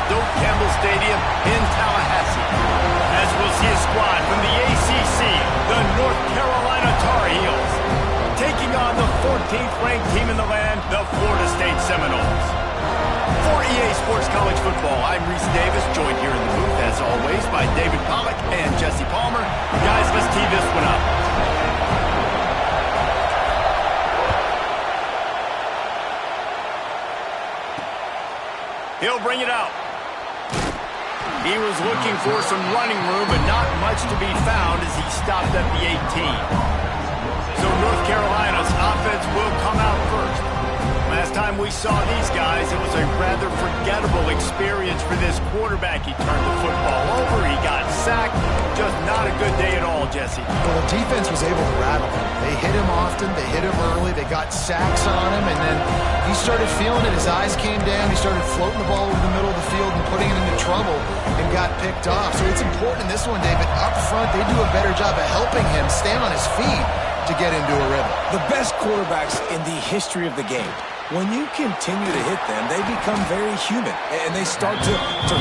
Doak Campbell Stadium in Tallahassee. As we'll see a squad from the ACC, the North Carolina Tar Heels, taking on the 14th ranked team in the land, the Florida State Seminoles. For EA Sports College Football, I'm Reese Davis, joined here in the booth, as always, by David Pollack and Jesse Palmer. Guys, let's tee this one up. He'll bring it out. He was looking for some running room, but not much to be found as he stopped at the 18. So North Carolina's offense will come out first. Last time we saw these guys, it was a rather forgettable experience for this quarterback. He turned the football over, he got sacked. Just not a good day at all, Jesse. Well, the defense was able to rattle him. They hit him often, they hit him early, they got sacks on him, and then he started feeling it. His eyes came down, he started floating the ball over the middle of the field and putting it into trouble and got picked off. So it's important in this one, David. Up front, they do a better job of helping him stand on his feet to get into a rhythm. The best quarterbacks in the history of the game, when you continue to hit them, they become very human, and they start to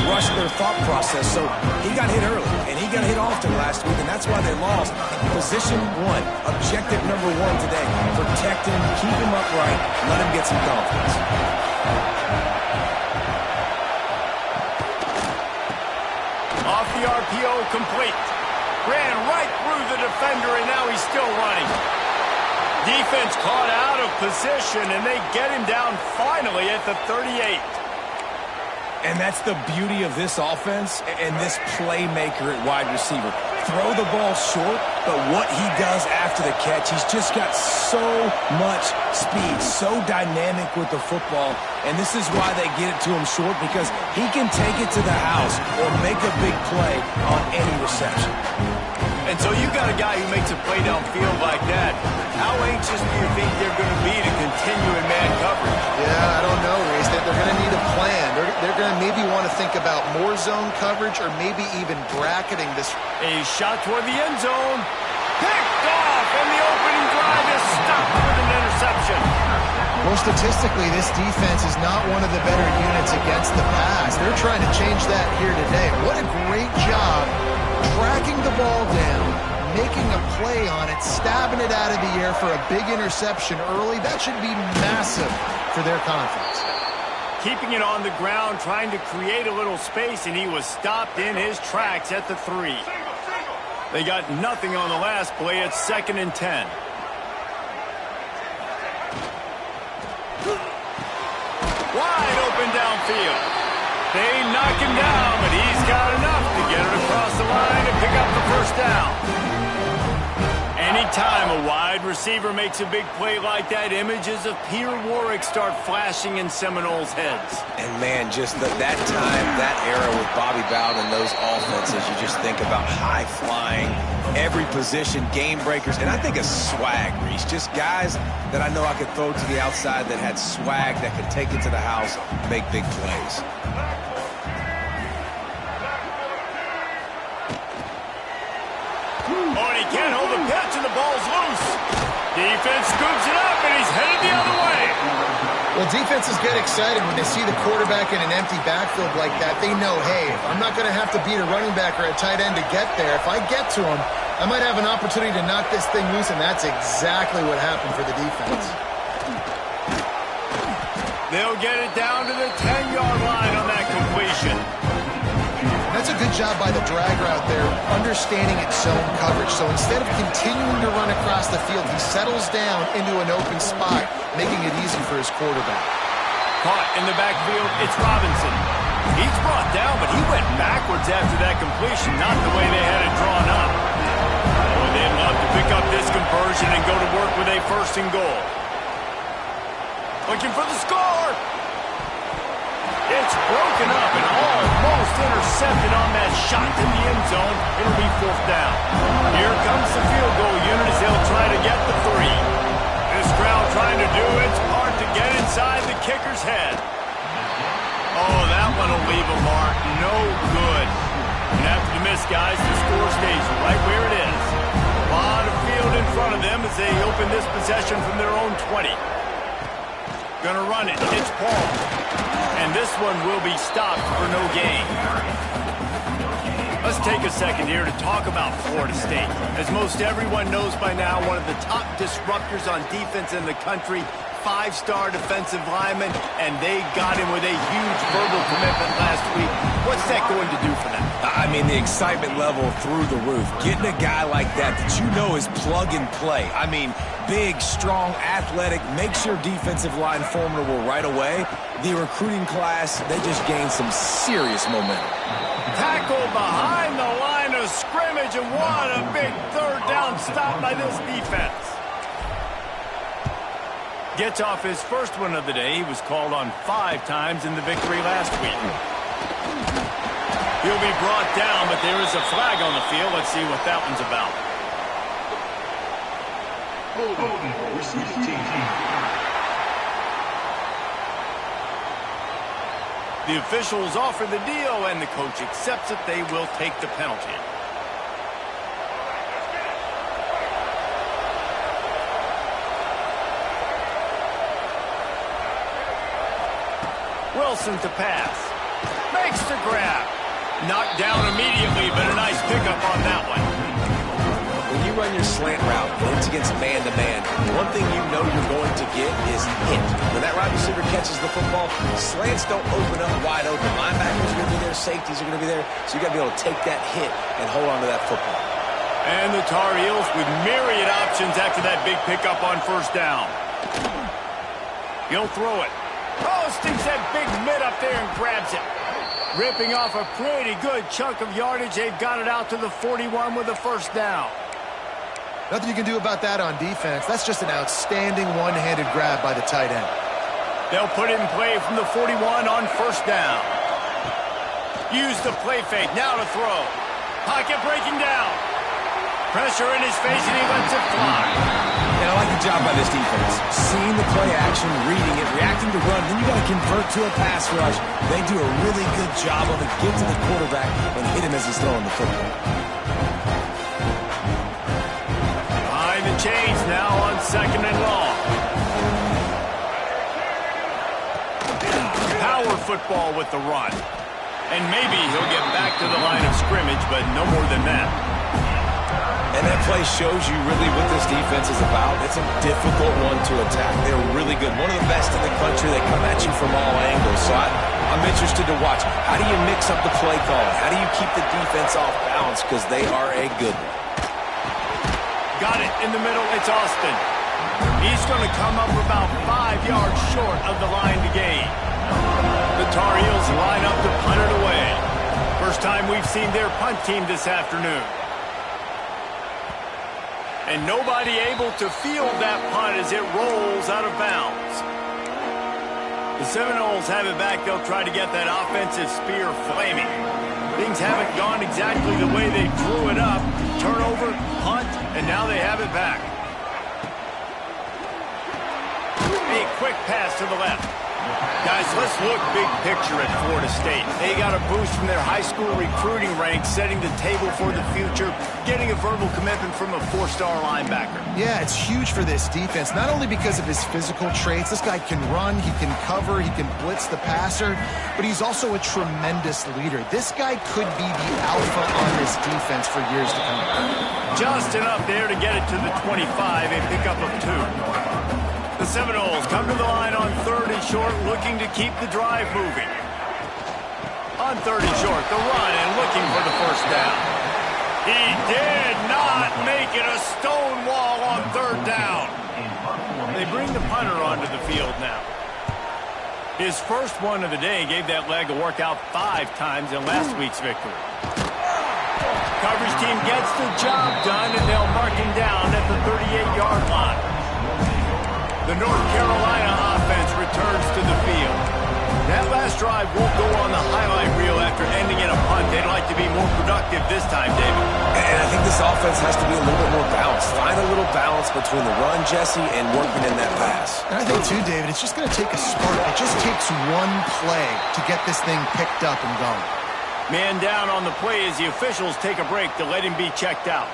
rush their thought process. So he got hit early, and he got hit often last week, and that's why they lost. Position one, objective number one today, protect him, keep him upright, let him get some confidence. Off the RPO, complete. Ran right through the defender, and now he's still running. Defense caught out of position, and they get him down finally at the 38. And that's the beauty of this offense and this playmaker at wide receiver. Throw the ball short, but what he does after the catch, he's just got so much speed, so dynamic with the football. And this is why they get it to him short, because he can take it to the house or make a big play on any reception. And so you got a guy who makes a play downfield like that. How anxious do you think they're going to be to continue in man coverage? Yeah, I don't know, Reese. They're going to need a plan. They're going to maybe want to think about more zone coverage or maybe even bracketing this. A shot toward the end zone. Picked off, and the opening drive is stopped with an interception. Well, statistically, this defense is not one of the better units against the pass. They're trying to change that here today. What a great job tracking the ball down, making a play on it, stabbing it out of the air for a big interception early. That should be massive for their confidence. Keeping it on the ground, trying to create a little space, and he was stopped in his tracks at the 3. They got nothing on the last play. It's 2nd and 10. Wide open downfield. They knock him down, but he's got enough to get it across the line and pick up the first down. Anytime a wide receiver makes a big play like that, images of Peter Warrick start flashing in Seminoles' heads. And, man, just that time, that era with Bobby Bowden and those offenses, you just think about high-flying, every position, game breakers, and I think of swag, Reese. Just guys that I know I could throw to the outside that had swag, that could take it to the house, make big plays. Oh, and he can't hold the pitch, and the ball's loose. Defense scoops it up, and he's headed the other way. Well, defenses get excited when they see the quarterback in an empty backfield like that. They know, hey, if I'm not going to have to beat a running back or a tight end to get there, if I get to him, I might have an opportunity to knock this thing loose, and that's exactly what happened for the defense. They'll get it down to the 10-yard line on that completion. That's a good job by the drag route there, understanding its zone coverage. So instead of continuing to run across the field, he settles down into an open spot, making it easy for his quarterback. Caught in the backfield, it's Robinson. He's brought down, but he went backwards after that completion, not the way they had it drawn up. Boy, they'd love to pick up this conversion and go to work with a 1st and goal. Looking for the score. It's broken up and almost intercepted on that shot to the end zone. It'll be 4th down. Here comes the field goal unit as they'll try to get the 3. This crowd trying to do its part to get inside the kicker's head. Oh, that one will leave a mark. No good. And after the miss, guys, the score stays right where it is. A lot of field in front of them as they open this possession from their own 20. Gonna run it. It's Paul. And this one will be stopped for no gain. Let's take a second here to talk about Florida State. As most everyone knows by now, one of the top disruptors on defense in the country, five-star defensive lineman, and they got him with a huge verbal commitment last week. What's that going to do for them? I mean, the excitement level through the roof. Getting a guy like that you know is plug and play. I mean, big, strong, athletic, makes your defensive line formidable right away. The recruiting class, they just gained some serious momentum. Tackle behind the line of scrimmage, and what a big third down stop by this defense. Gets off his first one of the day. He was called on 5 times in the victory last week. He'll be brought down, but there is a flag on the field. Let's see what that one's about. The officials offer the deal, and the coach accepts it. They will take the penalty. Wilson to pass. Makes the grab. Knocked down immediately, but a nice pickup on that one. When you run your slant route, it's against man-to-man. One thing you know you're going to get is hit. When that wide receiver catches the football, slants don't open up wide open. Linebackers are going to be there, safeties are going to be there, so you got to be able to take that hit and hold on to that football. And the Tar Heels with myriad options after that big pickup on first down. He'll throw it. Oh, sticks that big mid up there and grabs it. Ripping off a pretty good chunk of yardage. They've got it out to the 41 with a first down. Nothing you can do about that on defense. That's just an outstanding one-handed grab by the tight end. They'll put it in play from the 41 on first down. Use the play fake. Now to throw. Pocket breaking down. Pressure in his face, and he lets it fly. And I like the job by this defense. Seeing the play action, reading it, reacting to run, then you got to convert to a pass rush. They do a really good job of it. Get to the quarterback and hit him as he's throwing the football. Behind the chains now on second and long. Power football with the run. And maybe he'll get back to the line of scrimmage, but no more than that. And that play shows you really what this defense is about. It's a difficult one to attack. They're really good. One of the best in the country. They come at you from all angles. So I'm interested to watch. How do you mix up the play calling? How do you keep the defense off balance? Because they are a good one. Got it in the middle. It's Austin. He's going to come up about 5 yards short of the line to gain. The Tar Heels line up to punt it away. First time we've seen their punt team this afternoon. And nobody able to field that punt as it rolls out of bounds. The Seminoles have it back. They'll try to get that offensive spear flaming. Things haven't gone exactly the way they drew it up. Turnover, punt, and now they have it back. A quick pass to the left. Guys, let's look big picture at Florida State. They got a boost from their high school recruiting ranks, setting the table for the future, getting a verbal commitment from a 4-star linebacker. Yeah, it's huge for this defense, not only because of his physical traits. This guy can run, he can cover, he can blitz the passer, but he's also a tremendous leader. This guy could be the alpha on this defense for years to come. Just enough there to get it to the 25, a pickup of 2. The Seminoles come to the line on 3rd and short, looking to keep the drive moving. On 3rd and short, the run and looking for the first down. He did not make it a stone wall on 3rd down. They bring the punter onto the field now. His first one of the day gave that leg a workout 5 times in last week's victory. Coverage team gets the job done, and they'll mark him down at the 38-yard line. The North Carolina offense returns to the field. That last drive won't go on the highlight reel after ending in a punt. They'd like to be more productive this time, David. And I think this offense has to be a little bit more balanced. Find a little balance between the run, Jesse, and working in that pass. And I think, too, David, it's just going to take a spark. It just takes one play to get this thing picked up and going. Man down on the play as the officials take a break to let him be checked out.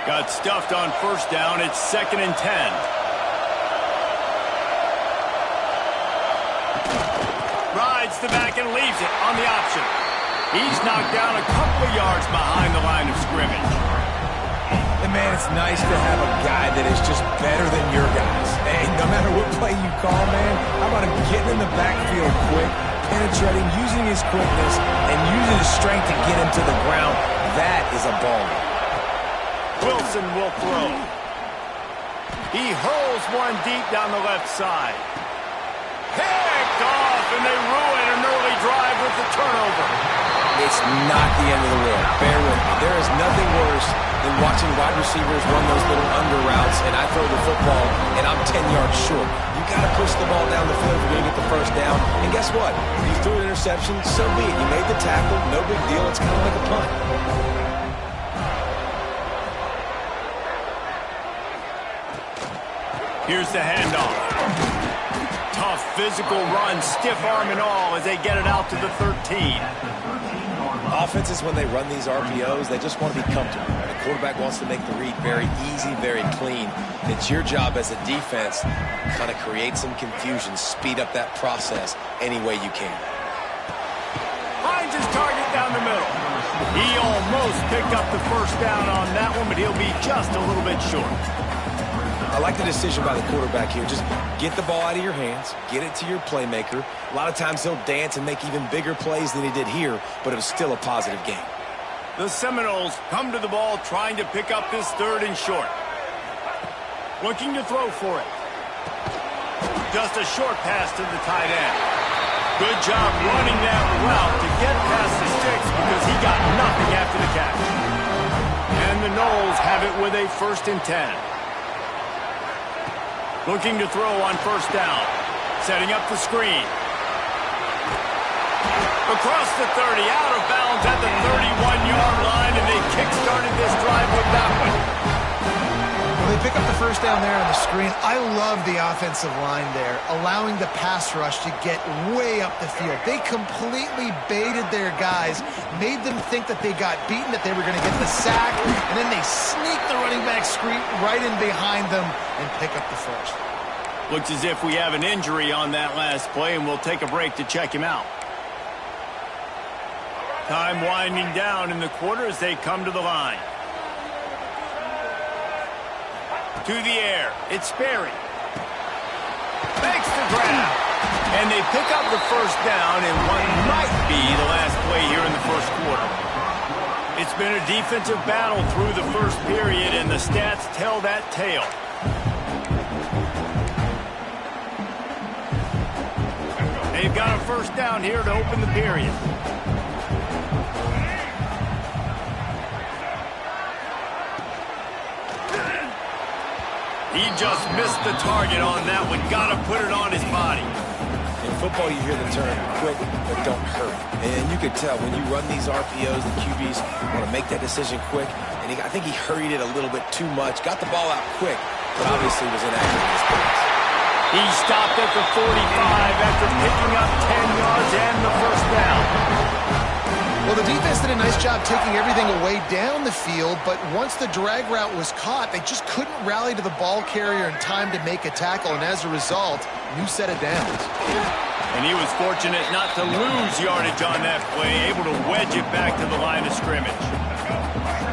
Got stuffed on first down. It's 2nd and 10. Rides the back and leaves it on the option. He's knocked down a couple of yards behind the line of scrimmage. And man, it's nice to have a guy that is just better than your guys. Hey, no matter what play you call, man, how about him getting in the backfield quick, penetrating, using his quickness, and using his strength to get him to the ground. That is a baller. Wilson will throw. He hurls one deep down the left side. Picked off, and they ruin an early drive with the turnover. It's not the end of the world. Bear with me. There is nothing worse than watching wide receivers run those little under routes, and I throw the football, and I'm 10 yards short. You got to push the ball down the field if you're going to get the first down. And guess what? If you threw an interception, so be it. You made the tackle. No big deal. It's kind of like a punt. Here's the handoff. Tough physical run, stiff arm and all as they get it out to the 13. Offenses, when they run these RPOs, they just want to be comfortable. The quarterback wants to make the read very easy, very clean. It's your job as a defense to kind of create some confusion, speed up that process any way you can. Finds his target down the middle. He almost picked up the first down on that one, but he'll be just a little bit short. I like the decision by the quarterback here. Just get the ball out of your hands, get it to your playmaker. A lot of times he'll dance and make even bigger plays than he did here, but it was still a positive game. The Seminoles come to the ball trying to pick up this 3rd and short. Looking to throw for it. Just a short pass to the tight end. Good job running that route to get past the sticks because he got nothing after the catch. And the Noles have it with a 1st and 10. Looking to throw on first down. Setting up the screen. Across the 30, out of bounds at the 31-yard line, and they kick-started this drive with that one. Well, they pick up the first down there on the screen. I love the offensive line there, allowing the pass rush to get way up the field. They completely baited their guys, made them think that they got beaten, that they were going to get the sack, and then they sneak the running back screen right in behind them and pick up the first. Looks as if we have an injury on that last play, and we'll take a break to check him out. Time winding down in the quarter as they come to the line. To the air, it's Sperry. Makes the grab. And they pick up the first down in what might be the last play here in the first quarter. It's been a defensive battle through the first period, and the stats tell that tale. They've got a first down here to open the period. He just missed the target on that one. Got to put it on his body. In football, you hear the term quick but don't hurry. And you could tell when you run these RPOs, the QBs want to make that decision quick. And I think he hurried it a little bit too much. Got the ball out quick, but obviously was inaccurate in his pass. He stopped at the 45 after picking up 10 yards and the first down. Well, the defense did a nice job taking everything away down the field, but once the drag route was caught, they just couldn't rally to the ball carrier in time to make a tackle, and as a result, new set of downs. And he was fortunate not to lose yardage on that play, able to wedge it back to the line of scrimmage.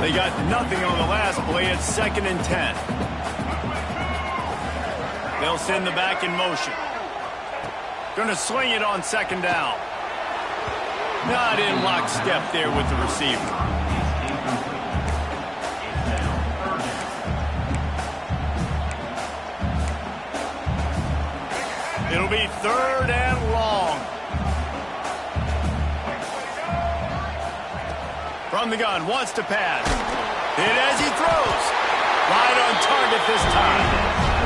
They got nothing on the last play. It's 2nd and 10. They'll send the back in motion. Going to swing it on 2nd down. Not in lockstep there with the receiver. It'll be 3rd and long. From the gun, wants to pass. Hit as he throws. Right on target this time.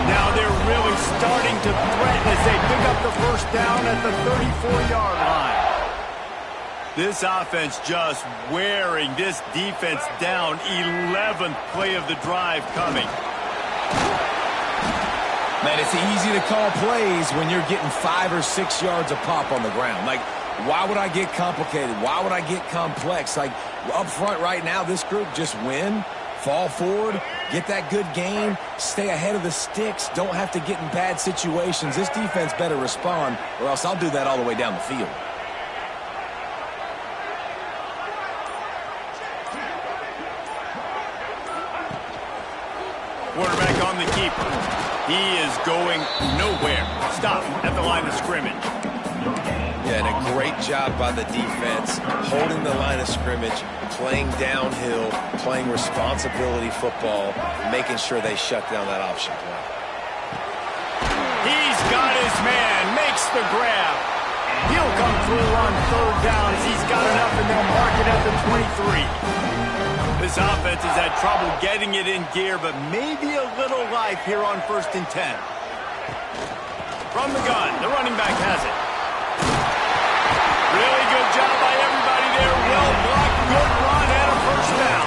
Now they're really starting to threaten as they pick up the first down at the 34-yard line. This offense just wearing this defense down. 11th play of the drive coming. Man, it's easy to call plays when you're getting 5 or 6 yards a pop on the ground. Like, why would I get complicated? Why would I get complex? Like, up front right now, this group just win, Fall forward, get that good game, stay ahead of the sticks, don't have to get in bad situations. This defense better respond, or else I'll do that all the way down the field. Quarterback on the keeper. He is going nowhere. Stop at the line of scrimmage. Yeah, and a great job by the defense, holding the line of scrimmage, playing downhill, playing responsibility football, making sure they shut down that option play. He's got his man, makes the grab. He'll come through on third down as he's got enough, and they'll mark it at the 23. This offense has had trouble getting it in gear, but maybe a little life here on 1st and 10. From the gun, the running back has it. Really good job by everybody there. Well blocked, good run, and a first down.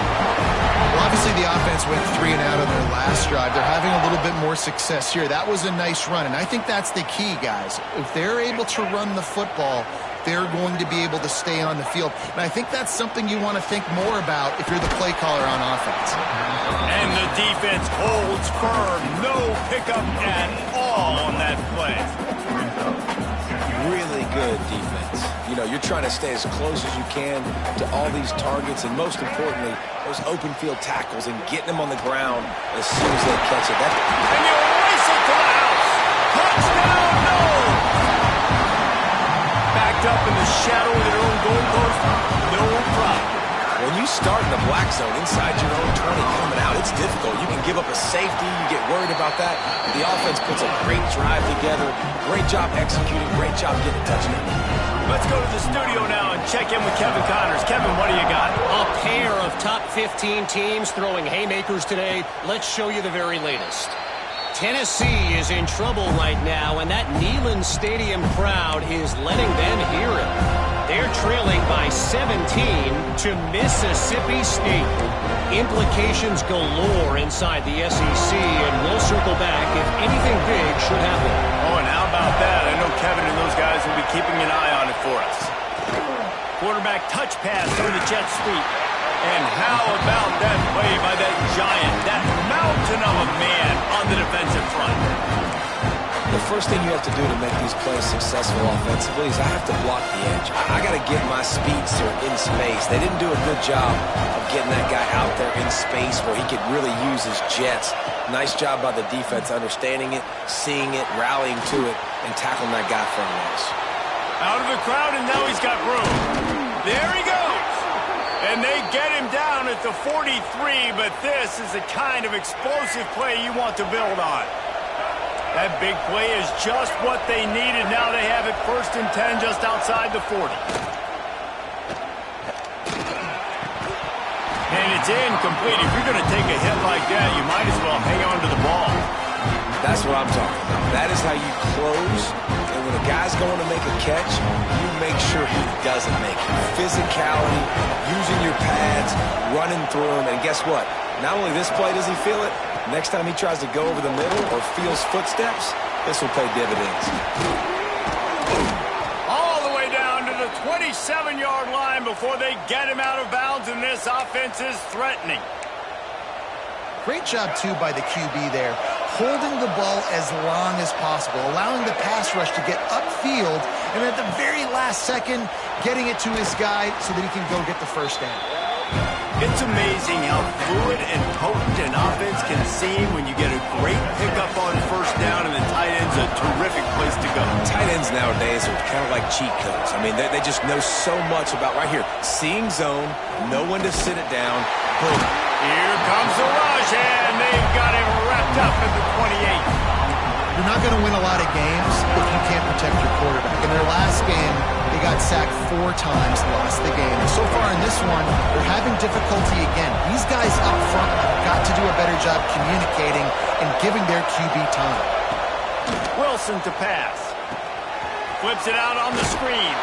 Well, obviously the offense went 3 and out on their last drive. They're having a little bit more success here. That was a nice run, and I think that's the key, guys. If they're able to run the football, they're going to be able to stay on the field. And I think that's something you want to think more about if you're the play caller on offense. And the defense holds firm. No pickup at all on that play. Really good defense. You know, you're trying to stay as close as you can to all these targets, and most importantly, those open field tackles and getting them on the ground as soon as they catch it. And you race it to the house. Touchdown, no! Backed up in the shadow of their own goalpost, no problem. When you start in the black zone inside your own 20 coming out, it's difficult. You can give up a safety. You get worried about that. The offense puts a great drive together. Great job executing. Great job getting a touchdown. Let's go to the studio now and check in with Kevin Connors. Kevin, what do you got? A pair of top 15 teams throwing haymakers today. Let's show you the very latest. Tennessee is in trouble right now, and that Neyland Stadium crowd is letting them hear it. They're trailing by 17 to Mississippi State. Implications galore inside the SEC, and we'll circle back if anything big should happen. Oh, and how about that? I know Kevin and those guys will be keeping an eye on it for us. Quarterback touch pass on the jet sweep. And how about that play by that giant, that mountain of a man on the defensive front? The first thing you have to do to make these plays successful offensively is I have to block the edge. I got to get my speedster in space. They didn't do a good job of getting that guy out there in space where he could really use his jets. Nice job by the defense understanding it, seeing it, rallying to it, and tackling that guy for a loss. Out of the crowd, and now he's got room. There he goes. And they get him down at the 43, but this is the kind of explosive play you want to build on. That big play is just what they needed. Now they have it 1st and 10 just outside the 40. And it's incomplete. If you're going to take a hit like that, you might as well hang on to the ball. That's what I'm talking about. That is how you close. And when a guy's going to make a catch, you make sure he doesn't make it. Physicality, using your pads, running through him. And guess what? Not only this play does he feel it, next time he tries to go over the middle or feels footsteps, this will pay dividends. All the way down to the 27-yard line before they get him out of bounds, and this offense is threatening. Great job, too, by the QB there, holding the ball as long as possible, allowing the pass rush to get upfield, and at the very last second, getting it to his guy so that he can go get the first down. It's amazing how fluid and potent an offense can seem when you get a great pickup on first down, and the tight end's a terrific place to go. Tight ends nowadays are kind of like cheat codes. I mean, they just know so much about right here. Seeing zone, know when to sit it down, boom. Here comes the rush, and they've got him wrapped up at the 28. You're not going to win a lot of games if you can't protect your quarterback. In their last game, they got sacked 4 times, lost the game. And so far in this one, they're having difficulty again. These guys up front have got to do a better job communicating and giving their QB time. Wilson to pass. Flips it out on the screen.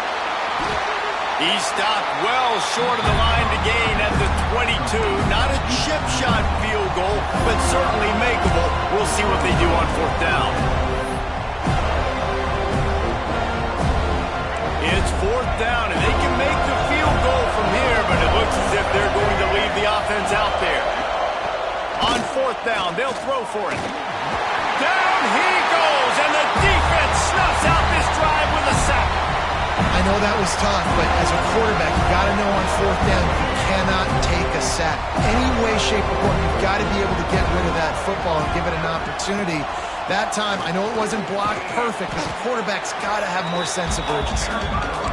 He stopped well short of the line to gain at the 22. Not a chip shot field goal, but certainly makeable. We'll see what they do on 4th down. It's 4th down, and they can make the field goal from here, but it looks as if they're going to leave the offense out there. 4th down. They'll throw for it. Down he goes, and the defense snuffs out this drive with a sack. I know that was tough, but as a quarterback, you got to know on 4th down, you cannot take a sack. Any way, shape, or form, you've got to be able to get rid of that football and give it an opportunity. That time, I know it wasn't blocked perfect, but the quarterback's got to have more sense of urgency.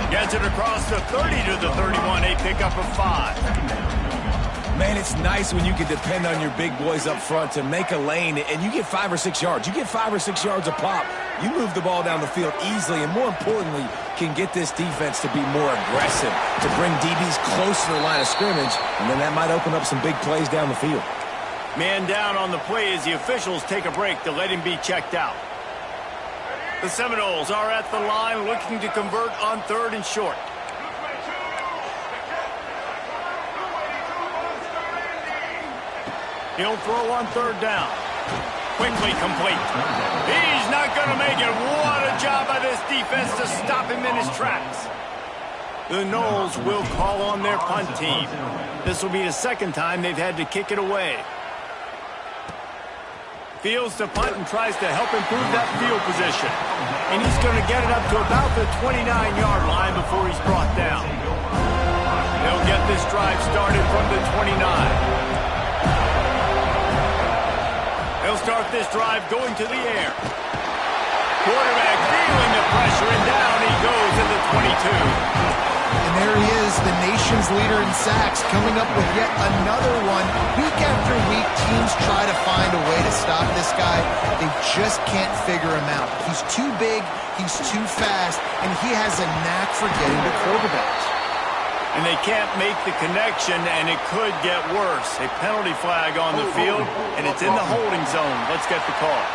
Gets it across the 30 to the 31, a pickup of 5. Man, it's nice when you can depend on your big boys up front to make a lane, and you get 5 or 6 yards. You get 5 or 6 yards a pop. You move the ball down the field easily, and more importantly, can get this defense to be more aggressive, to bring DBs closer to the line of scrimmage, and then that might open up some big plays down the field. Man down on the play as the officials take a break to let him be checked out. The Seminoles are at the line looking to convert on 3rd and short. He'll throw on 3rd down. Quickly complete. He's not going to make it. What a job by this defense to stop him in his tracks. The Noles will call on their punt team. This will be the 2nd time they've had to kick it away. Fields to punt and tries to help improve that field position. And he's going to get it up to about the 29-yard line before he's brought down. They'll get this drive started from the 29. They'll start this drive going to the air. Quarterback feeling the pressure, and down he goes in the 22. And there he is, the nation's leader in sacks, coming up with yet another one. Week after week, teams try to find a way to stop this guy. They just can't figure him out. He's too big, he's too fast, and he has a knack for getting to quarterbacks. And they can't make the connection, and it could get worse. A penalty flag on the field, and it's in the holding zone. Let's get the call.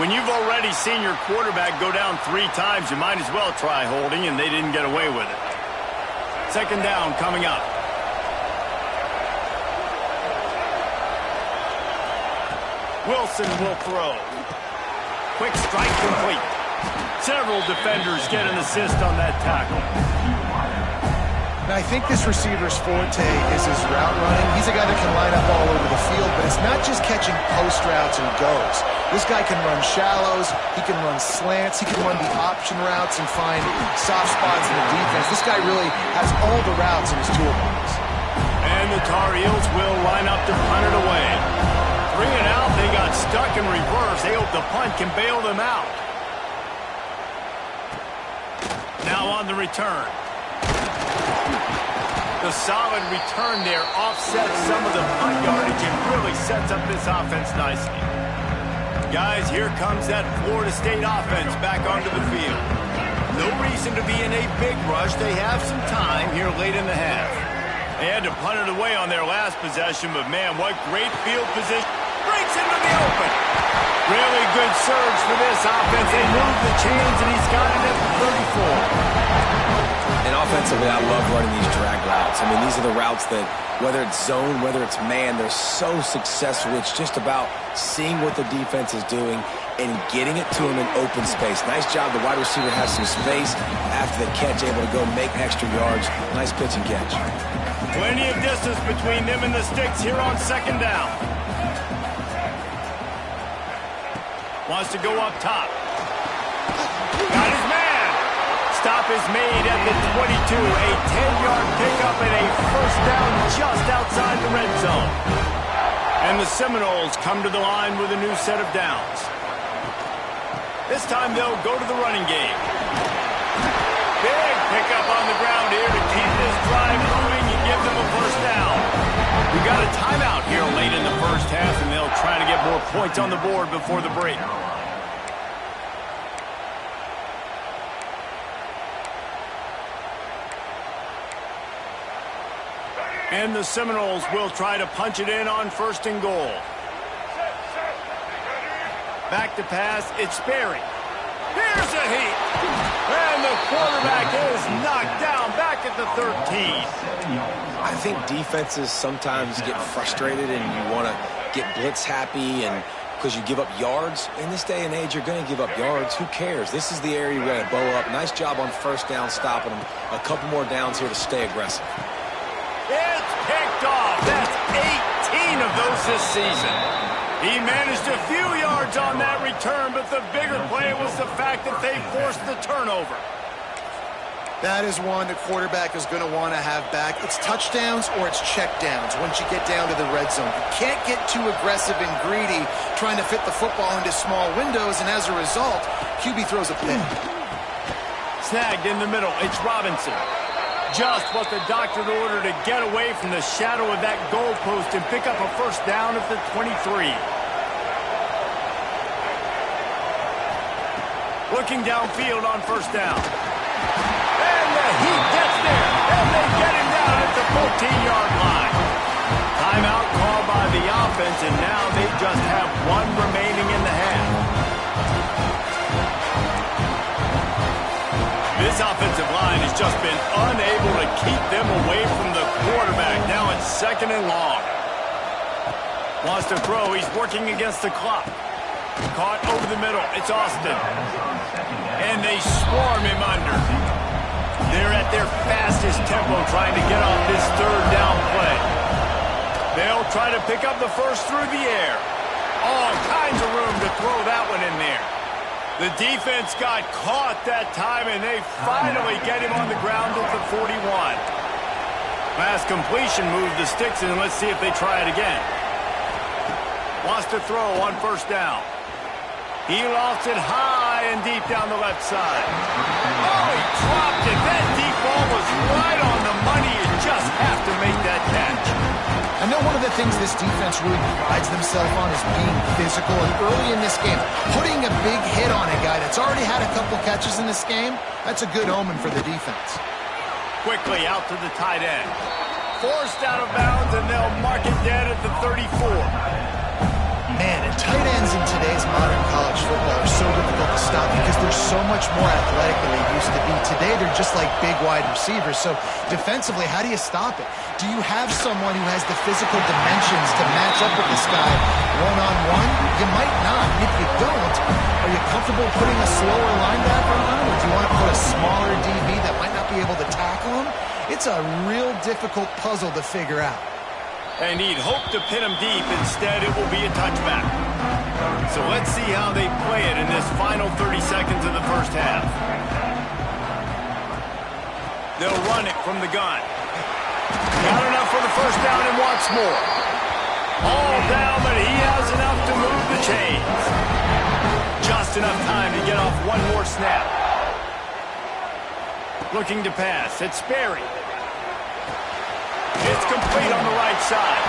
When you've already seen your quarterback go down 3 times, you might as well try holding, and they didn't get away with it. 2nd down coming up. Wilson will throw. Quick strike complete. Several defenders get an assist on that tackle. Now, I think this receiver's forte is his route running. He's a guy that can line up all over the field, but it's not just catching post routes and goes. This guy can run shallows, he can run slants, he can run the option routes and find soft spots in the defense. This guy really has all the routes in his toolbox. And the Tar Heels will line up to punt it away. 3 and out, they got stuck in reverse. They hope the punt can bail them out. Now on the return. The solid return there offsets some of the punt yardage and really sets up this offense nicely. Guys, here comes that Florida State offense back onto the field. No reason to be in a big rush. They have some time here late in the half. They had to punt it away on their last possession, but man, what great field position. Breaks into the open. Really good surge for this offense. They move the chains, and he's got it at the 34. And offensively, I love running these drag routes. I mean, these are the routes that, whether it's zone, whether it's man, they're so successful. It's just about seeing what the defense is doing and getting it to him in open space. Nice job. The wide receiver has some space after the catch, able to go make extra yards. Nice pitch and catch. Plenty of distance between them and the sticks here on 2nd down. Wants to go up top. Got his man. Stop is made at the 22. A 10-yard pickup and a 1st down just outside the red zone. And the Seminoles come to the line with a new set of downs. This time they'll go to the running game. Big pickup on the ground here to keep this drive moving and give them a 1st down. We got a timeout here late in the 1st half, and they'll try to get more points on the board before the break. And the Seminoles will try to punch it in on 1st and goal. Back to pass, it's Sperry. Here's a heat. And the quarterback is knocked down back at the 13. I think defenses sometimes get frustrated and you want to get blitz happy and because you give up yards. In this day and age, you're going to give up yards. Who cares? This is the area you're going to bow up. Nice job on 1st down, stopping them. A couple more downs here to stay aggressive. It's picked off. That's 8 of those this season. He managed a few yards on that return, but the bigger play was the fact that they forced the turnover. That is one the quarterback is going to want to have back. It's touchdowns or it's checkdowns once you get down to the red zone. You can't get too aggressive and greedy trying to fit the football into small windows, and as a result, QB throws a pick. Snagged in the middle. It's Robinson. Just what the doctor ordered to get away from the shadow of that goalpost and pick up a first down at the 23. Looking downfield on first down. And the Heat gets there, and they get him down at the 14-yard line. Timeout called by the offense, and now they just have one remaining in the half. This offensive line has just been unable to keep them away from the quarterback. Now it's second and long. Wants to throw. He's working against the clock. Caught over the middle. It's Austin. And they swarm him under. They're at their fastest tempo trying to get off this third down play. They'll try to pick up the first through the air. All kinds of room to throw that one in there. The defense got caught that time, and they finally get him on the ground at the 41. Last completion moved the sticks, and let's see if they try it again. Wants to throw on first down. He lofts it high and deep down the left side. Oh, he dropped it. That deep ball was right on the money. You just have to make that catch. I know one of the things this defense really prides themselves on is being physical, and early in this game, putting a big hit on a guy that's already had a couple catches in this game, that's a good omen for the defense. Quickly out to the tight end. Forced out of bounds, and they'll mark it dead at the 34. Man, and tight ends in today's modern college football are so difficult to stop because they're so much more athletic than they used to be. Today, they're just like big wide receivers. So defensively, how do you stop it? Do you have someone who has the physical dimensions to match up with this guy one-on-one? You might not. And if you don't, are you comfortable putting a slower linebacker on him? Or do you want to put a smaller DB that might not be able to tackle him? It's a real difficult puzzle to figure out. And he'd hope to pin him deep. Instead, it will be a touchback. So let's see how they play it in this final 30 seconds of the first half. They'll run it from the gun. Got enough for the first down and wants more. All down, but he has enough to move the chains. Just enough time to get off one more snap. Looking to pass. It's Sperry. It's complete on the right side.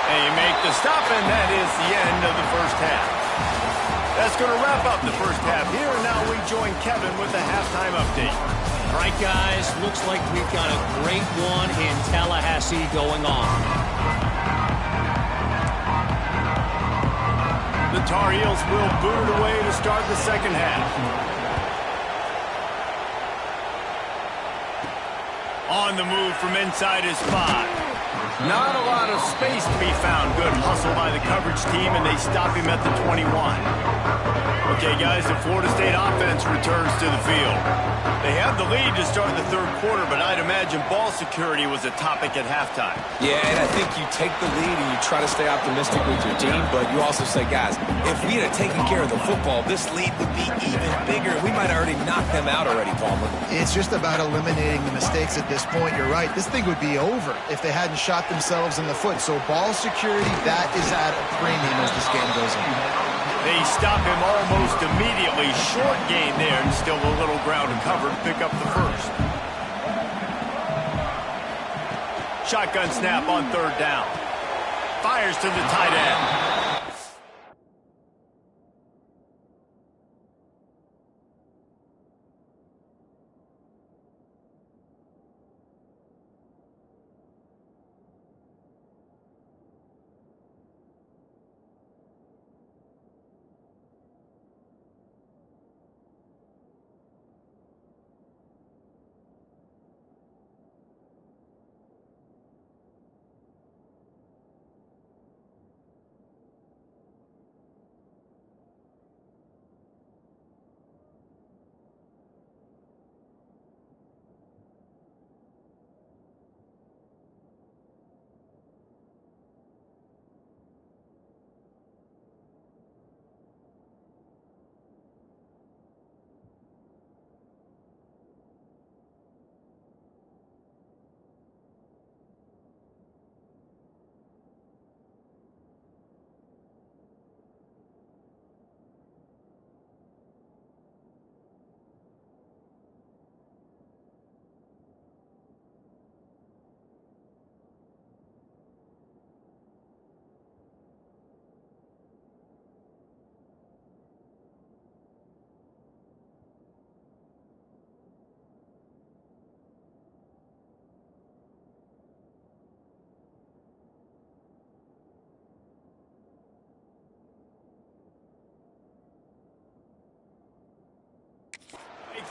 They make the stop, and that is the end of the first half. That's going to wrap up the first half here, and now we join Kevin with the halftime update. All right, guys, looks like we've got a great one in Tallahassee going on. The Tar Heels will boot it away to start the second half. On the move from inside his 5. Not a lot of space to be found. Good hustle by the coverage team, and they stop him at the 21. Okay, guys, the Florida State offense returns to the field. They have the lead to start the third quarter, but I'd imagine ball security was a topic at halftime. Yeah, and I think you take the lead and you try to stay optimistic with your team, but you also say, guys, if we had taken care of the football, this lead would be even bigger. We might have already knocked them out already, Palmer. It's just about eliminating the mistakes at this point. You're right. This thing would be over if they hadn't shot themselves in the foot. So ball security, that is at a premium as this game goes on. They stop him almost immediately. Short gain there, and still a little ground to cover to pick up the first. Shotgun snap on third down. Fires to the tight end.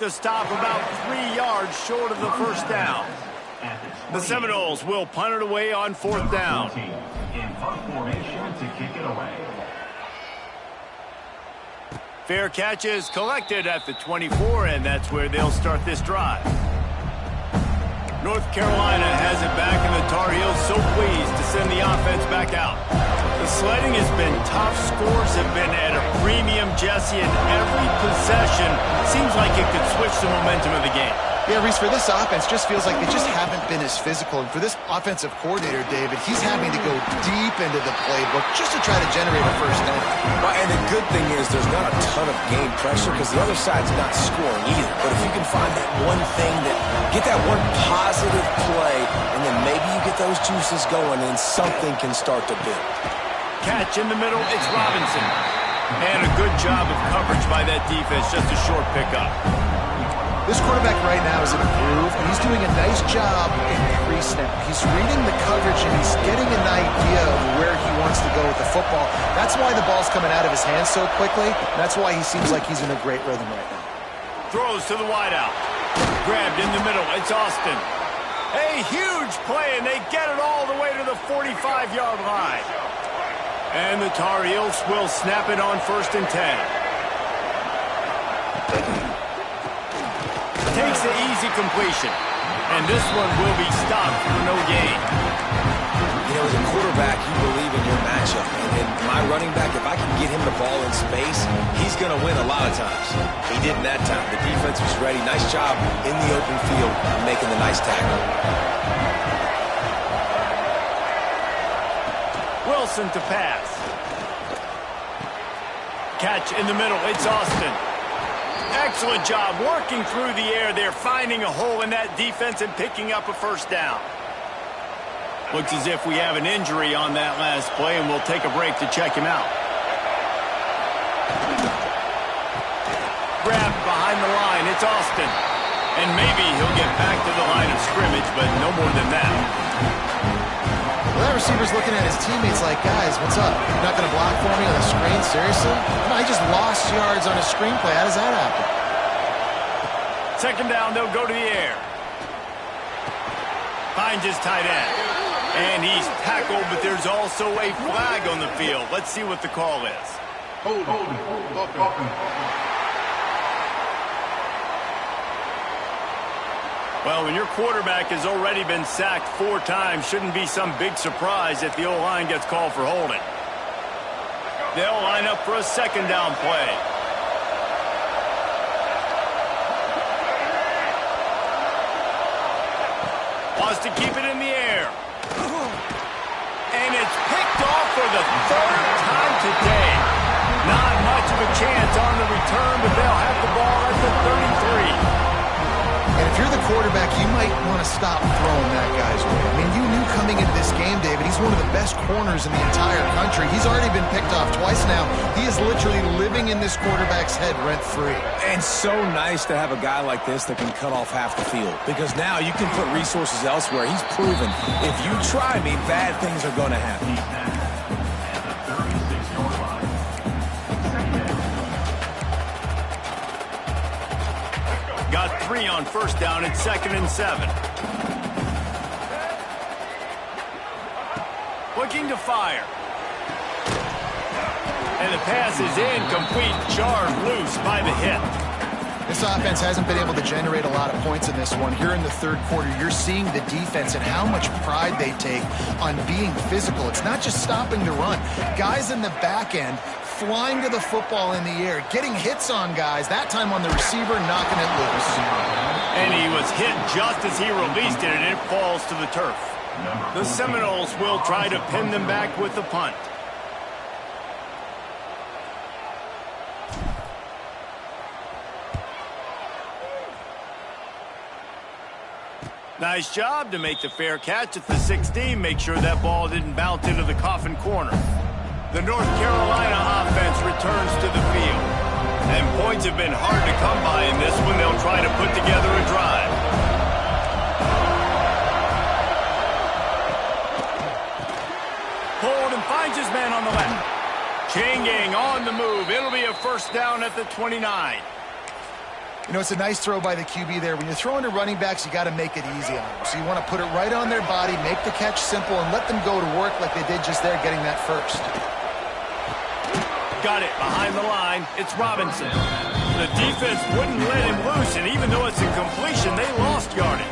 the stop about 3 yards short of the first down. The Seminoles will punt it away on 4th down. In punt formation to kick it away. Fair catch is collected at the 24, and that's where they'll start this drive. North Carolina has it back, and the Tar Heels so pleased to send the offense back out. The sledding has been tough. Scores have been at a premium, Jesse, and every possession seems like it could switch the momentum of the game. Yeah, Reese, for this offense, just feels like they just haven't been as physical. And for this offensive coordinator, David, he's having to go deep into the playbook just to try to generate a first down. Well, and the good thing is there's not a ton of game pressure because the other side's not scoring either. But if you can find that one thing, get that one positive play, and then maybe you get those juices going and something can start to build. Catch in the middle, it's Robinson. And a good job of coverage by that defense, just a short pickup. This quarterback right now is in a groove, and he's doing a nice job in pre-snap. He's reading the coverage, and he's getting an idea of where he wants to go with the football. That's why the ball's coming out of his hands so quickly. That's why he seems like he's in a great rhythm right now. Throws to the wideout. Grabbed in the middle, it's Austin. A huge play, and they get it all the way to the 45-yard line. And the Tar Heels will snap it on 1st and 10. Takes the easy completion. And this one will be stopped for no gain. You know, as a quarterback, you believe in your matchup. And my running back, if I can get him the ball in space, he's going to win a lot of times. He didn't that time. The defense was ready. Nice job in the open field making the nice tackle. Wilson to pass. Catch in the middle. It's Austin. Excellent job working through the air there, finding a hole in that defense and picking up a first down. Looks as if we have an injury on that last play, and we'll take a break to check him out. Grabbed behind the line, it's Austin. And maybe he'll get back to the line of scrimmage, but no more than that. Well, that receiver's looking at his teammates like, guys, what's up? You're not going to block for me on the screen? Seriously? No, I just lost yards on a screen play. How does that happen? 2nd down, they'll go to the air. Finds his tight end. And he's tackled, but there's also a flag on the field. Let's see what the call is. Hold on. Well, when your quarterback has already been sacked 4 times, shouldn't be some big surprise if the O-line gets called for holding. They'll line up for a 2nd down play. Wants to keep it in the air. And it's picked off for the 3rd time today. Not much of a chance on the return, but they'll have the ball at the 33. And if you're the quarterback, you might want to stop throwing that guy's way. I mean, you knew coming into this game, David, he's one of the best corners in the entire country. He's already been picked off twice now. He is literally living in this quarterback's head rent-free. And so nice to have a guy like this that can cut off half the field. Because now you can put resources elsewhere. He's proven if you try me, bad things are going to happen. Got 3 on 1st down. It's 2nd and 7. Looking to fire. And the pass is incomplete. Jarred loose by the hip. This offense hasn't been able to generate a lot of points in this one. Here in the 3rd quarter, you're seeing the defense and how much pride they take on being physical. It's not just stopping the run. Guys in the back end flying to the football in the air, getting hits on guys, that time on the receiver, knocking it loose. And he was hit just as he released it, and it falls to the turf. The Seminoles will try to pin them back with the punt. Nice job to make the fair catch at the 16. Make sure that ball didn't bounce into the coffin corner. The North Carolina offense returns to the field. And points have been hard to come by in this one. They'll try to put together a drive. Pulled and finds his man on the left. Chain gang on the move. It'll be a 1st down at the 29. You know, it's a nice throw by the QB there. When you're throwing to running backs, you got to make it easy on them. So you want to put it right on their body, make the catch simple, and let them go to work like they did just there, getting that first. Got it behind the line. It's Robinson. The defense wouldn't let him loose, and even though it's a completion, they lost yardage.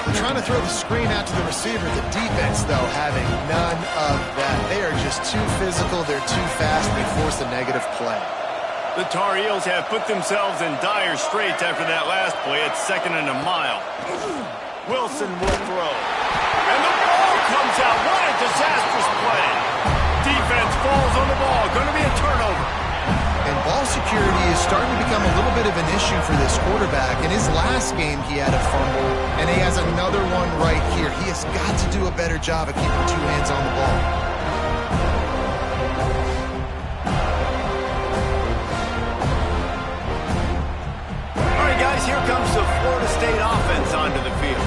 They're trying to throw the screen out to the receiver. The defense, though, having none of that. They are just too physical. They're too fast. They force a negative play. The Tar Heels have put themselves in dire straits after that last play. It's 2nd and a mile. Wilson will throw. And the ball comes out. What a disastrous play. Defense falls on the ball. Going to be a turnover. And ball security is starting to become a little bit of an issue for this quarterback. In his last game, he had a fumble, and he has another one right here. He has got to do a better job of keeping 2 hands on the ball. Here comes the Florida State offense onto the field.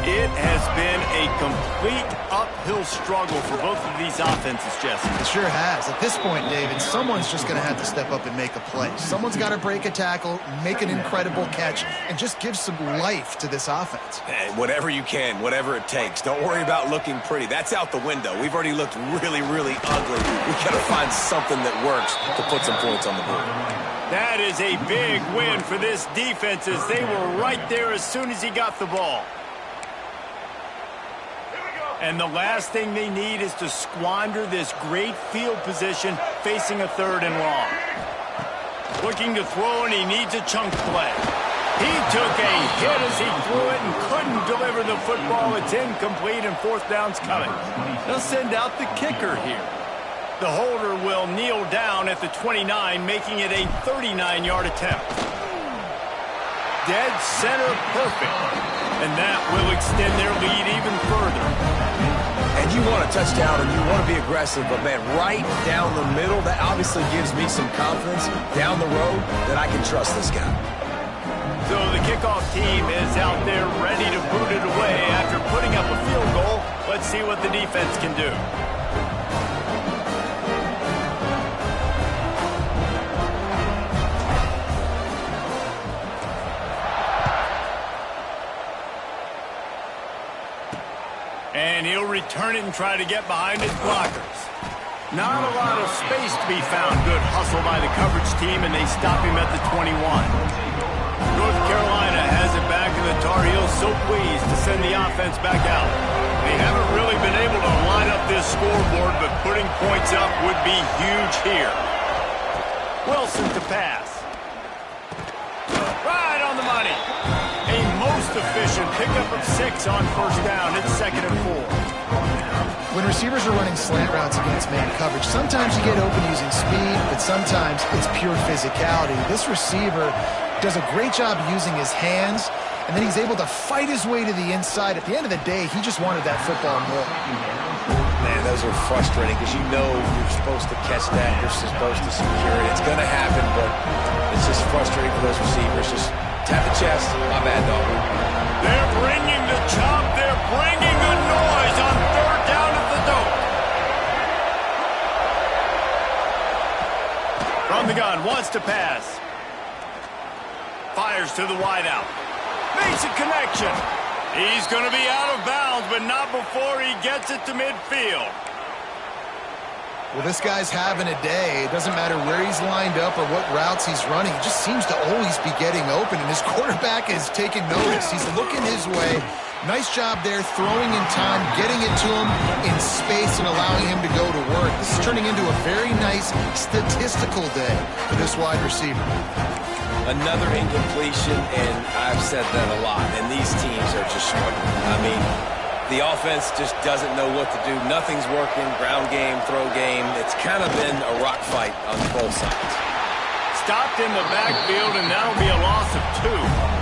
It has been a complete uphill struggle for both of these offenses, Jesse. It sure has. At this point, David, someone's just going to have to step up and make a play. Someone's got to break a tackle, make an incredible catch, and just give some life to this offense. Hey, whatever you can, whatever it takes. Don't worry about looking pretty. That's out the window. We've already looked really, really ugly. We've got to find something that works to put some points on the board. That is a big win for this defense as they were right there as soon as he got the ball. And the last thing they need is to squander this great field position facing a 3rd and long. Looking to throw, and he needs a chunk play. He took a hit as he threw it and couldn't deliver the football. It's incomplete, and 4th down's coming. They'll send out the kicker here. The holder will kneel down at the 29, making it a 39-yard attempt. Dead center perfect. And that will extend their lead even further. And you want a touchdown and you want to be aggressive, but man, right down the middle, that obviously gives me some confidence down the road that I can trust this guy. So the kickoff team is out there ready to boot it away after putting up a field goal. Let's see what the defense can do. And he'll return it and try to get behind his blockers. Not a lot of space to be found. Good hustle by the coverage team, and they stop him at the 21. North Carolina has it back, and the Tar Heels so pleased to send the offense back out. They haven't really been able to line up this scoreboard, but putting points up would be huge here. Wilson to pass. Right on the money. A most efficient pickup of 6 on 1st down. It's 2nd and 4. When receivers are running slant routes against man coverage, sometimes you get open using speed, but sometimes it's pure physicality. This receiver does a great job using his hands, and then he's able to fight his way to the inside. At the end of the day, he just wanted that football more. Man, those are frustrating because you know you're supposed to catch that. You're supposed to secure it. It's going to happen, but it's just frustrating for those receivers. Just tap the chest. My bad, dog. They're bringing the chop. They're bringing the noise on 3rd down at the dope. From the gun, wants to pass. Fires to the wideout. Makes a connection. He's going to be out of bounds, but not before he gets it to midfield. Well, this guy's having a day. It doesn't matter where he's lined up or what routes he's running. He just seems to always be getting open, and his quarterback is taking notice. He's looking his way. Nice job there, throwing in time, getting it to him in space and allowing him to go to work. This is turning into a very nice statistical day for this wide receiver. Another incompletion, and I've said that a lot, and these teams are just struggling. I mean, the offense just doesn't know what to do. Nothing's working, ground game, throw game. It's kind of been a rock fight on both sides. Stopped in the backfield, and that'll be a loss of 2.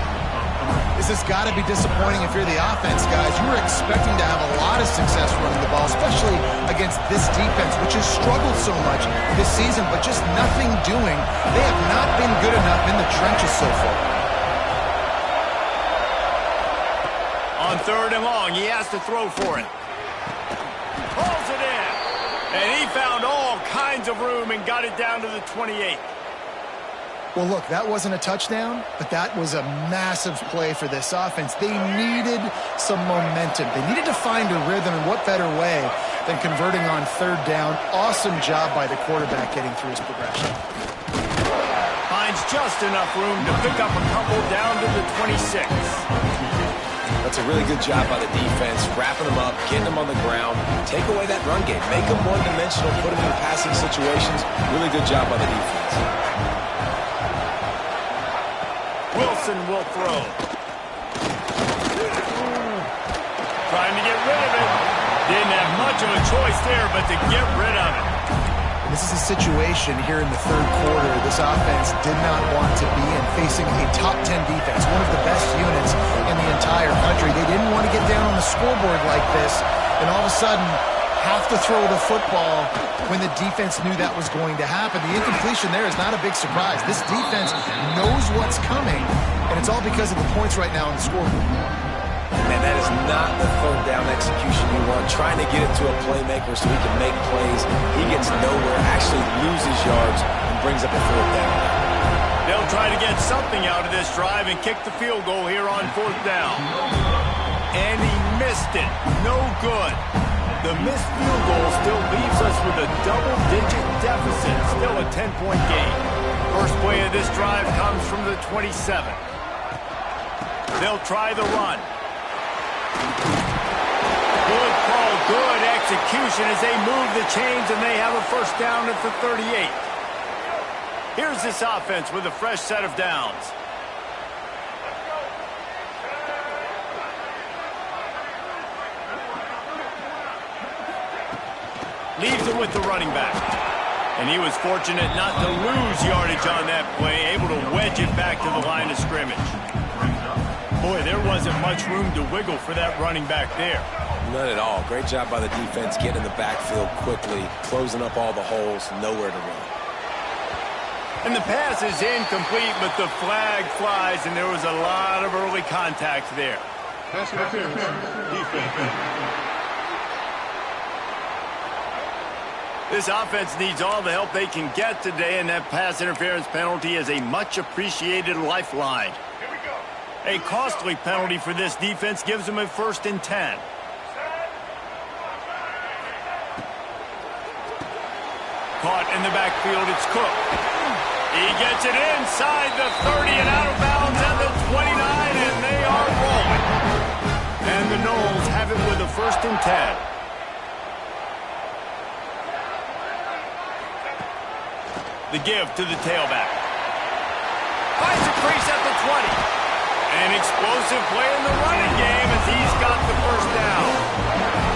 This has got to be disappointing if you're the offense, guys. You were expecting to have a lot of success running the ball, especially against this defense, which has struggled so much this season, but just nothing doing. They have not been good enough in the trenches so far. On 3rd and long, he has to throw for it. Pulls it in. And he found all kinds of room and got it down to the 28. Well, look, that wasn't a touchdown, but that was a massive play for this offense. They needed some momentum. They needed to find a rhythm, and what better way than converting on third down. Awesome job by the quarterback getting through his progression. Finds just enough room to pick up a couple down to the 26. That's a really good job by the defense, wrapping them up, getting them on the ground, take away that run game, make them one-dimensional, put them in passing situations. Really good job by the defense. Wilson will throw. Trying to get rid of it. Didn't have much of a choice there, but to get rid of it. This is a situation here in the third quarter this offense did not want to be in, facing a top 10 defense, one of the best units in the entire country. They didn't want to get down on the scoreboard like this, and all of a sudden have to throw the football when the defense knew that was going to happen. The incompletion there is not a big surprise. This defense knows what's coming, and it's all because of the points right now on the scoreboard. And that is not the third down execution you want. Trying to get it to a playmaker so he can make plays. He gets nowhere, actually loses yards, and brings up a fourth down. They'll try to get something out of this drive and kick the field goal here on fourth down. And he missed it. No good. The missed field goal still leaves us with a double-digit deficit. Still a 10-point game. First play of this drive comes from the 27. They'll try the run. Good call, good execution as they move the chains, and they have a first down at the 38. Here's this offense with a fresh set of downs. Leaves it with the running back. And he was fortunate not to lose yardage on that play, able to wedge it back to the line of scrimmage. Boy, there wasn't much room to wiggle for that running back there. None at all. Great job by the defense getting in the backfield quickly, closing up all the holes, nowhere to run. And the pass is incomplete, but the flag flies, and there was a lot of early contact there. Pass interference. Defense. This offense needs all the help they can get today, and that pass interference penalty is a much-appreciated lifeline. Here we go. A costly penalty for this defense gives them a 1st and 10. Caught in the backfield, it's Cook. He gets it inside the 30 and out of bounds at the 29, and they are rolling. And the Noles have it with a 1st and 10. The give to the tailback. Finds a crease at the 20. An explosive play in the running game as he's got the first down.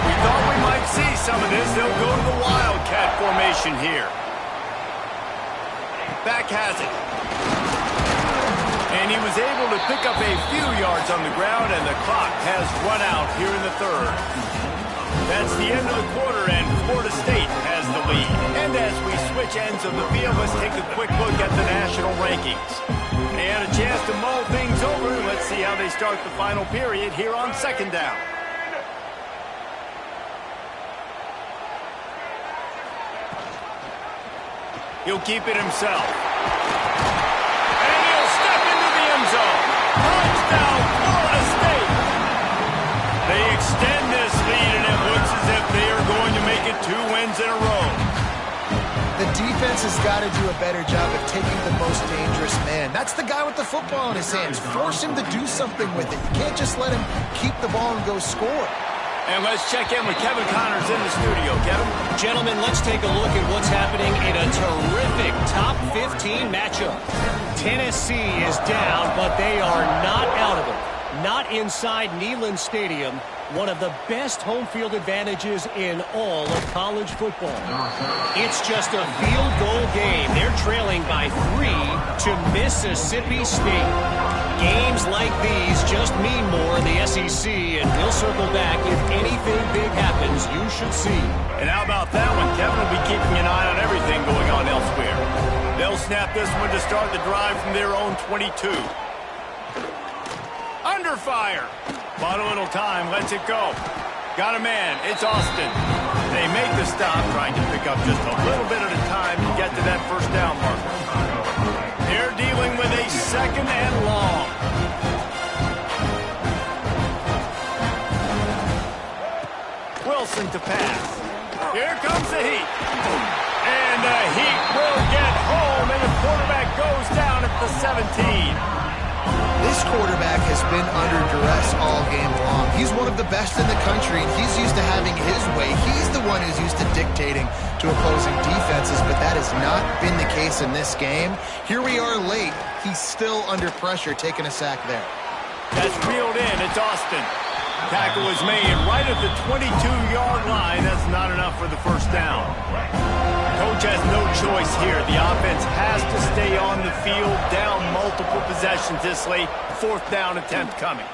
We thought we might see some of this. They'll go to the Wildcat formation here. Back has it. And he was able to pick up a few yards on the ground, and the clock has run out here in the third. That's the end of the quarter, and Florida State has the lead. And as we switch ends of the field, let's take a quick look at the national rankings. They had a chance to mull things over. Let's see how they start the final period here on 2nd down. He'll keep it himself. And he'll step into the end zone. Touchdown, Florida State. They extend this lead, and it looks as if they are going to make it 2 wins in a row. The defense has got to do a better job of taking the most dangerous man. That's the guy with the football in his hands. Force him to do something with it. You can't just let him keep the ball and go score. And let's check in with Kevin Connors in the studio. Kevin? Gentlemen, let's take a look at what's happening in a terrific top 15 matchup. Tennessee is down, but they are not out of it. Not inside Neyland Stadium, one of the best home field advantages in all of college football. It's just a field goal game. They're trailing by 3 to Mississippi State. Games like these just mean more in the SEC, and we'll circle back if anything big happens you should see. And how about that one? Kevin will be keeping an eye on everything going on elsewhere. They'll snap this one to start the drive from their own 22. Under fire. Bought a little time, lets it go. Got a man, it's Austin. They make the stop, trying to pick up just a little bit at a time to get to that first down marker. They're dealing Wilson to pass. Here comes the heat. And the heat will get home, and the quarterback goes down at the 17. This quarterback has been under duress all game long. He's one of the best in the country, and he's used to having his way. He's the one who's used to dictating to opposing defenses, but that has not been the case in this game. Here we are late. He's still under pressure, taking a sack there. That's reeled in. It's Austin. Tackle was made right at the 22-yard line. That's not enough for the first down. Coach has no choice here. The offense has to stay on the field, down multiple possessions this late. Fourth down attempt coming.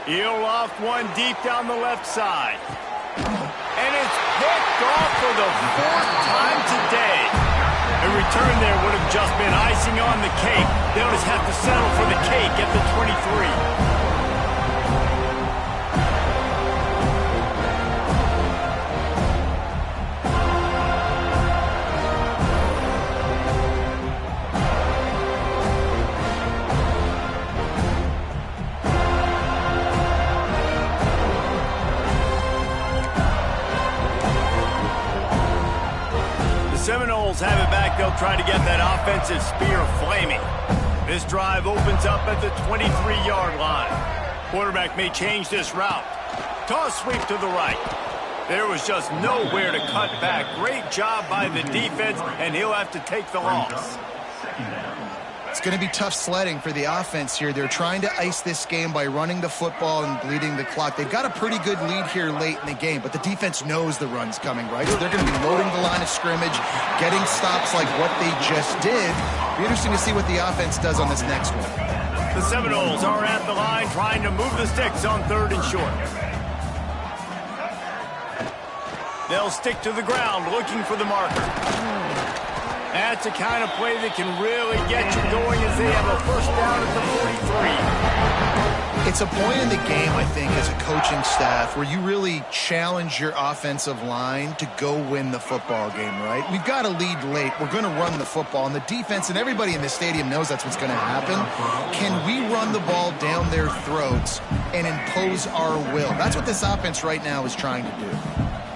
He'll loft one deep down the left side. And it's picked off for the fourth time today. A return there would have just been icing on the cake. They'll just have to settle for the cake at the 23. Seminoles have it back. They'll try to get that offensive spear flaming. This drive opens up at the 23-yard line. Quarterback may change this route. Toss sweep to the right. There was just nowhere to cut back. Great job by the defense, and he'll have to take the loss. It's going to be tough sledding for the offense here. They're trying to ice this game by running the football and bleeding the clock. They've got a pretty good lead here late in the game, but the defense knows the run's coming, right? So they're going to be loading the line of scrimmage, getting stops like what they just did. Be interesting to see what the offense does on this next one. The Seminoles are at the line trying to move the sticks on 3rd and short. They'll stick to the ground looking for the marker. That's the kind of play that can really get you going as they have a first down at the 43. It's a point in the game, I think, as a coaching staff where you really challenge your offensive line to go win the football game, right? We've got a lead late. We're going to run the football, and the defense and everybody in the stadium knows that's what's going to happen. Can we run the ball down their throats and impose our will? That's what this offense right now is trying to do.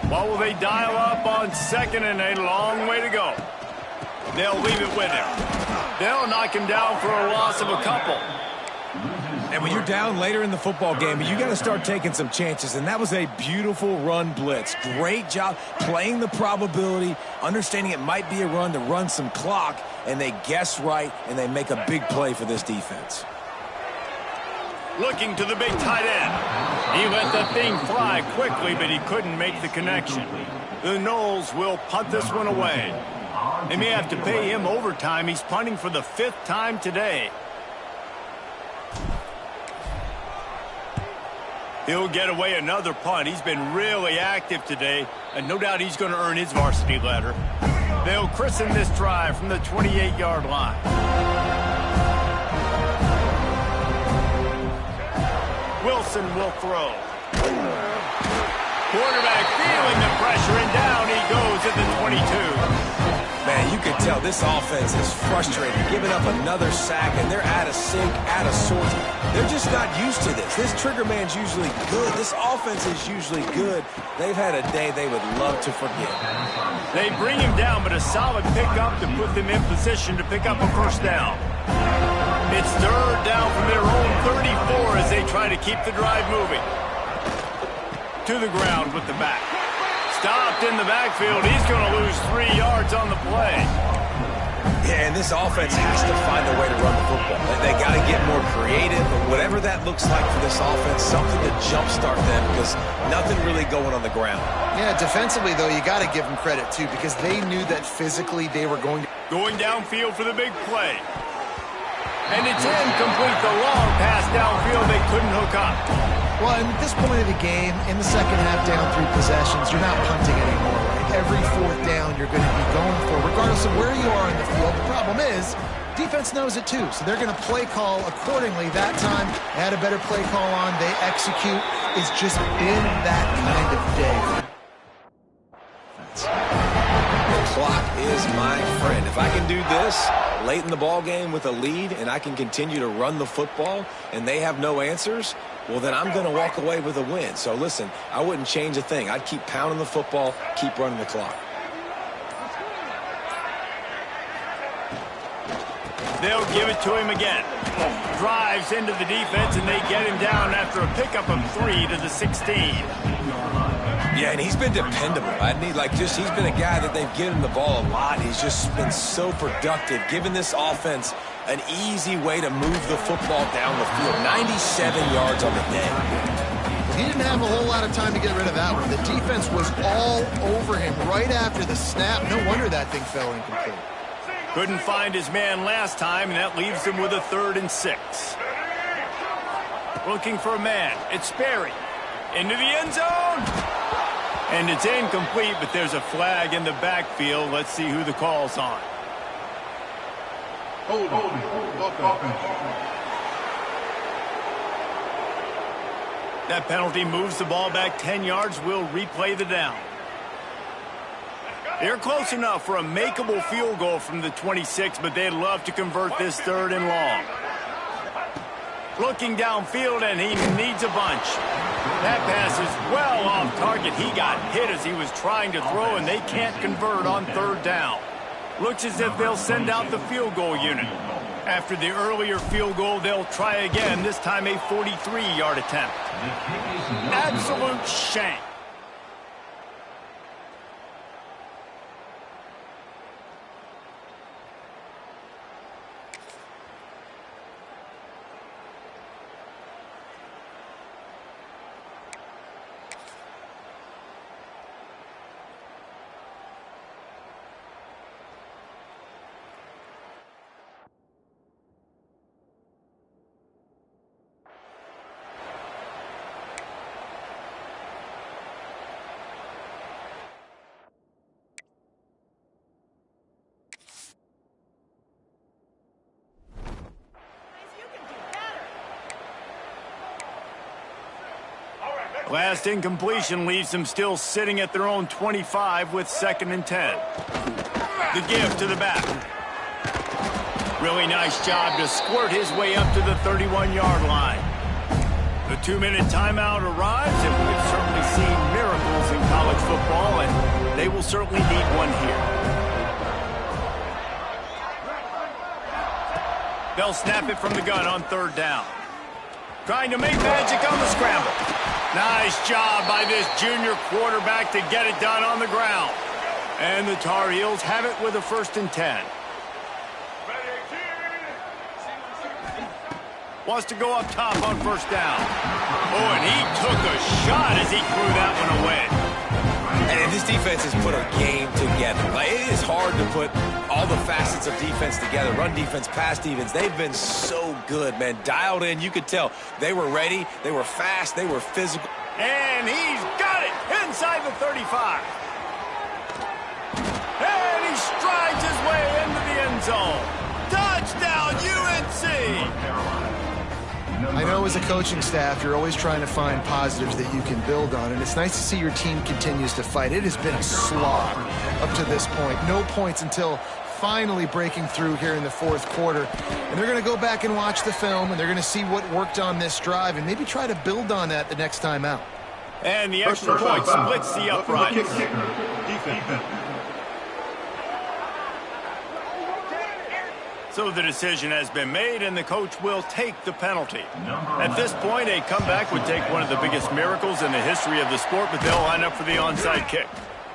What will they dial up on 2nd and a long way to go? They'll leave it with him. They'll knock him down for a loss of a couple. And when you're down later in the football game, you got to start taking some chances, and that was a beautiful run blitz. Great job playing the probability, understanding it might be a run to run some clock, and they guess right, and they make a big play for this defense. Looking to the big tight end. He let that thing fly quickly, but he couldn't make the connection. The Noles will punt this one away. They may have to pay him overtime. He's punting for the 5th time today. He'll get away another punt. He's been really active today, and no doubt he's going to earn his varsity letter. They'll christen this drive from the 28-yard line. Wilson will throw. Quarterback feeling the pressure, and down he goes at the 22. Man, you can tell this offense is frustrated, giving up another sack, and they're out of sync, out of sorts. They're just not used to this. This trigger man's usually good. This offense is usually good. They've had a day they would love to forget. They bring him down, but a solid pickup to put them in position to pick up a first down. It's 3rd down from their own 34 as they try to keep the drive moving. To the ground with the back. Stopped in the backfield. He's going to lose 3 yards on the play. Yeah, and this offense has to find a way to run the football. They got to get more creative, but whatever that looks like for this offense, something to jumpstart them because nothing really going on the ground. Yeah, defensively, though, you got to give them credit, too, because they knew that physically they were going to... Going downfield for the big play. And it's incomplete. The long pass downfield, they couldn't hook up. Well, and at this point of the game, in the second half, down 3 possessions, you're not punting anymore, right? Every 4th down you're going to be going for, regardless of where you are in the field. The problem is, defense knows it too, so they're going to play call accordingly. That time, they had a better play call on. They execute. It's just been that kind of day. The clock is my friend. If I can do this late in the ball game with a lead and I can continue to run the football and they have no answers, well, then I'm going to walk away with a win. So, listen, I wouldn't change a thing. I'd keep pounding the football, keep running the clock. They'll give it to him again. Drives into the defense, and they get him down after a pickup of 3 to the 16. Yeah, and he's been dependable. He's been a guy that they've given the ball a lot. He's just been so productive, giving this offense an easy way to move the football down the field. 97 yards on the day. He didn't have a whole lot of time to get rid of that one. The defense was all over him right after the snap. No wonder that thing fell incomplete. Couldn't find his man last time, and that leaves him with a 3rd and 6. Looking for a man. It's Sperry. Into the end zone. And it's incomplete, but there's a flag in the backfield. Let's see who the call's on. Hold offense. That penalty moves the ball back 10 yards. We'll replay the down. They're close enough for a makeable field goal from the 26, but they'd love to convert this 3rd and long. Looking downfield, and he needs a bunch. That pass is well off target. He got hit as he was trying to throw, and they can't convert on 3rd down. Looks as if they'll send out the field goal unit. After the earlier field goal, they'll try again, this time a 43-yard attempt. Absolute shank. Last incompletion leaves them still sitting at their own 25 with 2nd and 10. The give to the back. Really nice job to squirt his way up to the 31-yard line. The 2-minute timeout arrives, and we've certainly seen miracles in college football, and they will certainly need one here. They'll snap it from the gun on 3rd down. Trying to make magic on the scramble. Nice job by this junior quarterback to get it done on the ground. And the Tar Heels have it with a 1st and 10. Wants to go up top on 1st down. Oh, and he took a shot as he threw that one away. And this defense has put a game together. It is hard to put all the facets of defense together. Run defense, pass defense. They've been so good, man. Dialed in. You could tell they were ready. They were fast. They were physical. And he's got it inside the 35. And he strides his way into the end zone. Touchdown, UNC! I know as a coaching staff, you're always trying to find positives that you can build on, and it's nice to see your team continues to fight. It has been a slog up to this point. No points until finally breaking through here in the 4th quarter. And they're going to go back and watch the film, and they're going to see what worked on this drive and maybe try to build on that the next time out. And the extra point splits the uprights. Defense. So the decision has been made, and the coach will take the penalty. At this point, a comeback would take one of the biggest miracles in the history of the sport, but they'll line up for the onside kick.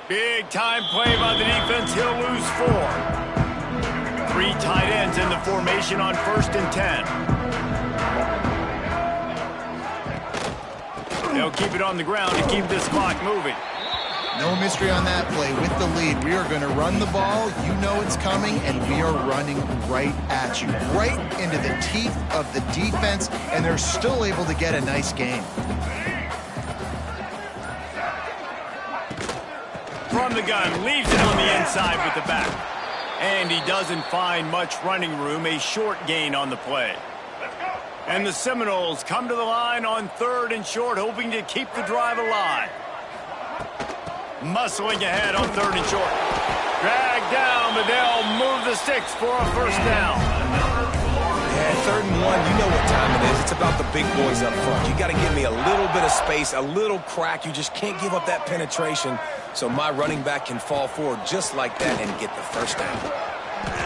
Big time play by the defense. He'll lose 4. 3 tight ends in the formation on 1st and 10. They'll keep it on the ground to keep this clock moving. No mystery on that play. With the lead, we are going to run the ball. You know it's coming, and we are running right at you, right into the teeth of the defense, and they're still able to get a nice game. From the gun, leaves it on the inside with the back. And he doesn't find much running room, a short gain on the play. And the Seminoles come to the line on 3rd and short, hoping to keep the drive alive. Muscling ahead on 3rd and short. Dragged down, but they'll move the sticks for a first down. Yeah, 3rd and 1, you know what time it is. It's about the big boys up front. You got to give me a little bit of space, a little crack. You just can't give up that penetration so my running back can fall forward just like that and get the first down.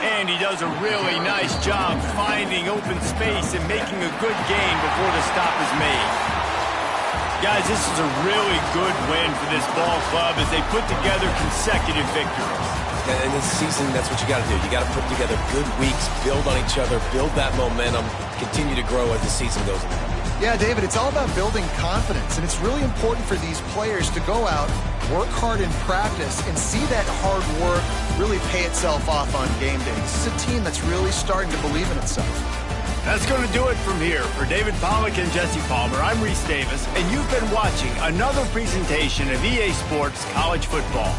And he does a really nice job finding open space and making a good gain before the stop is made. Guys, this is a really good win for this ball club as they put together consecutive victories. And this season, that's what you got to do. You got to put together good weeks, build on each other, build that momentum, continue to grow as the season goes along. Yeah, David, it's all about building confidence, and it's really important for these players to go out, work hard in practice, and see that hard work really pay itself off on game day. This is a team that's really starting to believe in itself. That's going to do it from here. For David Pollack and Jesse Palmer, I'm Reese Davis, and you've been watching another presentation of EA Sports College Football.